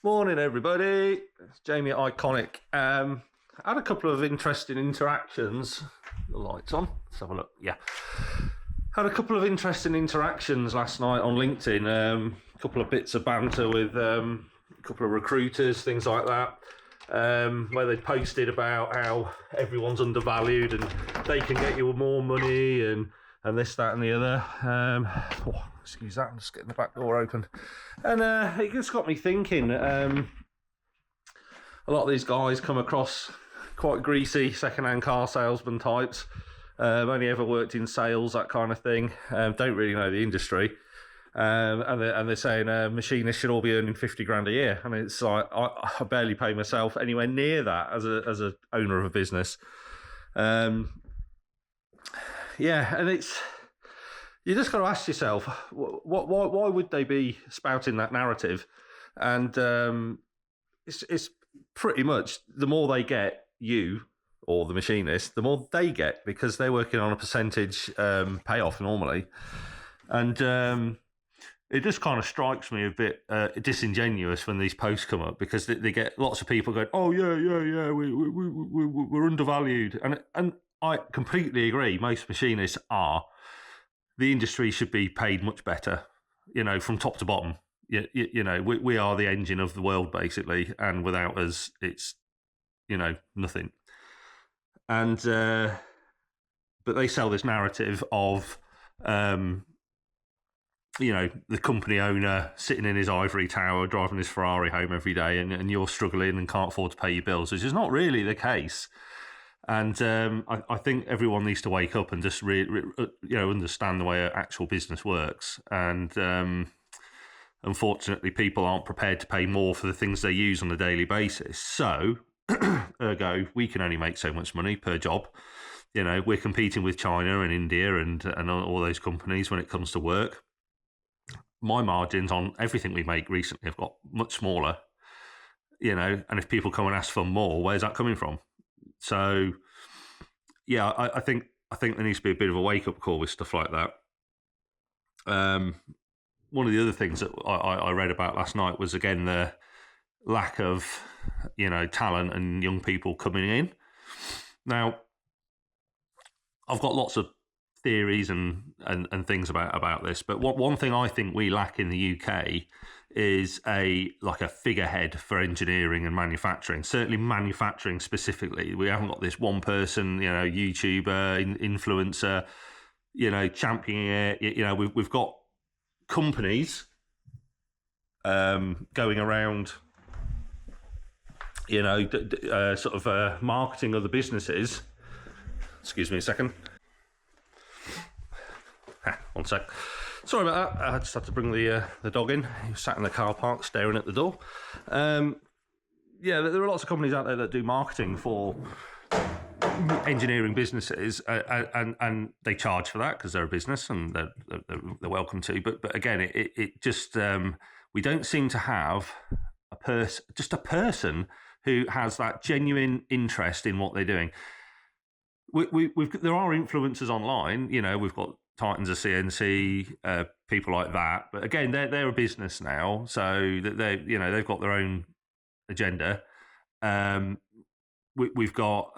Morning, everybody. It's Jamie at Iconic. I had a couple of interesting interactions. The lights on. Let's have a look. Yeah. Had a couple of interesting interactions last night on LinkedIn. A couple of bits of banter with a couple of recruiters, things like that. Where they posted about how everyone's undervalued and they can get you more money and this, that, and the other. Excuse that, I'm just getting the back door open. And it just got me thinking, a lot of these guys come across quite greasy second-hand car salesman types. Only ever worked in sales, that kind of thing. Don't really know the industry. And they're saying machinists should all be earning 50 grand a year. I mean, it's like, I barely pay myself anywhere near that as a owner of a business. Yeah, and it's... You just got to ask yourself, why would they be spouting that narrative? And it's pretty much the more they get, you or the machinist, the more they get, because they're working on a percentage payoff normally. And it just kind of strikes me a bit disingenuous when these posts come up, because they get lots of people going, "Oh yeah, we're undervalued," and I completely agree. Most machinists are. The industry should be paid much better, from top to bottom. We are the engine of the world, basically, and without us, it's, nothing. And, but they sell this narrative of, the company owner sitting in his ivory tower, driving his Ferrari home every day, and you're struggling and can't afford to pay your bills, which is not really the case. And I think everyone needs to wake up and just understand the way actual business works. And unfortunately, people aren't prepared to pay more for the things they use on a daily basis. So, ergo, we can only make so much money per job. We're competing with China and India and all those companies when it comes to work. My margins on everything we make recently have got much smaller. And if people come and ask for more, where's that coming from? So, yeah, I think there needs to be a bit of a wake-up call with stuff like that. One of the other things that I read about last night was, again, the lack of, talent and young people coming in. Now, I've got lots of theories and things about this, but one thing I think we lack in the UK is a figurehead for engineering and manufacturing. Certainly manufacturing specifically. We haven't got this one person, YouTuber, influencer, championing it. We've got companies going around, marketing other businesses. Excuse me a second. One sec. Sorry about that. I just had to bring the dog in. He was sat in the car park staring at the door. There are lots of companies out there that do marketing for engineering businesses, and they charge for that because they're a business and they're welcome to. But again, it just we don't seem to have a person who has that genuine interest in what they're doing. There are influencers online. We've got Titans of CNC, people like that. But again, they're a business now, so they've got their own agenda. We've got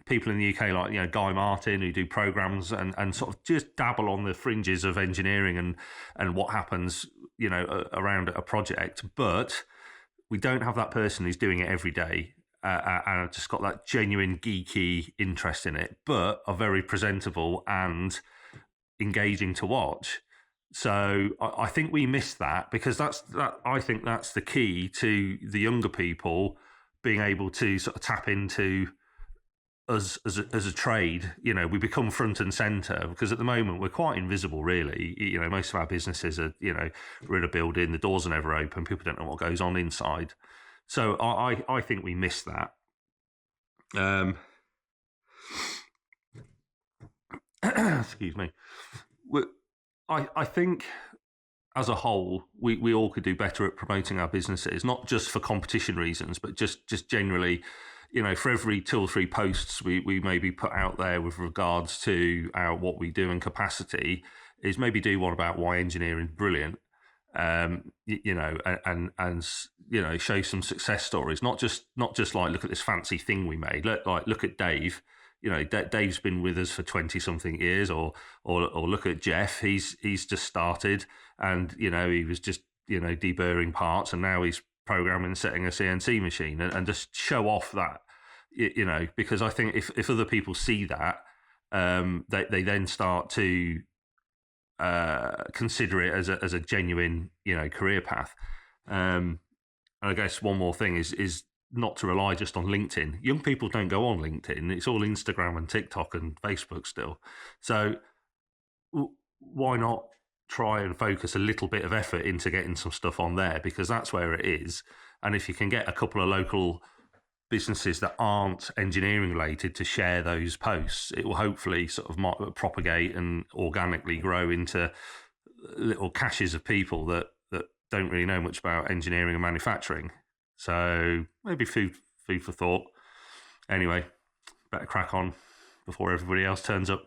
people in the UK like Guy Martin, who do programs and sort of just dabble on the fringes of engineering and what happens around a project. But we don't have that person who's doing it every day. And I've just got that genuine geeky interest in it, but are very presentable and engaging to watch. So I think we miss that, because I think that's the key to the younger people being able to sort of tap into us as a trade. We become front and center, because at the moment we're quite invisible, really. Most of our businesses are, we're in a building, the doors are never open, people don't know what goes on inside. So I think we miss that. Excuse me. I think as a whole, we all could do better at promoting our businesses, not just for competition reasons, but just generally. For every 2 or 3 posts we maybe put out there with regards to what we do and capacity, is maybe do one about why engineering is brilliant. you know, and you know, show some success stories. Not just like, look at this fancy thing we made. Look at Dave. You know, Dave's been with us for 20 something years, or look at Jeff. He's just started, and you know, he was just, you know, deburring parts, and now he's programming, setting a CNC machine, and just show off that, you know, because I think if other people see that, they then start to consider it as a genuine, you know, career path. And I guess one more thing is not to rely just on LinkedIn. Young people don't go on LinkedIn. It's all Instagram and TikTok and Facebook still. So why not try and focus a little bit of effort into getting some stuff on there, because that's where it is. And if you can get a couple of local businesses that aren't engineering related to share those posts, it will hopefully sort of propagate and organically grow into little caches of people that don't really know much about engineering and manufacturing. So maybe food for thought. Anyway, better crack on before everybody else turns up.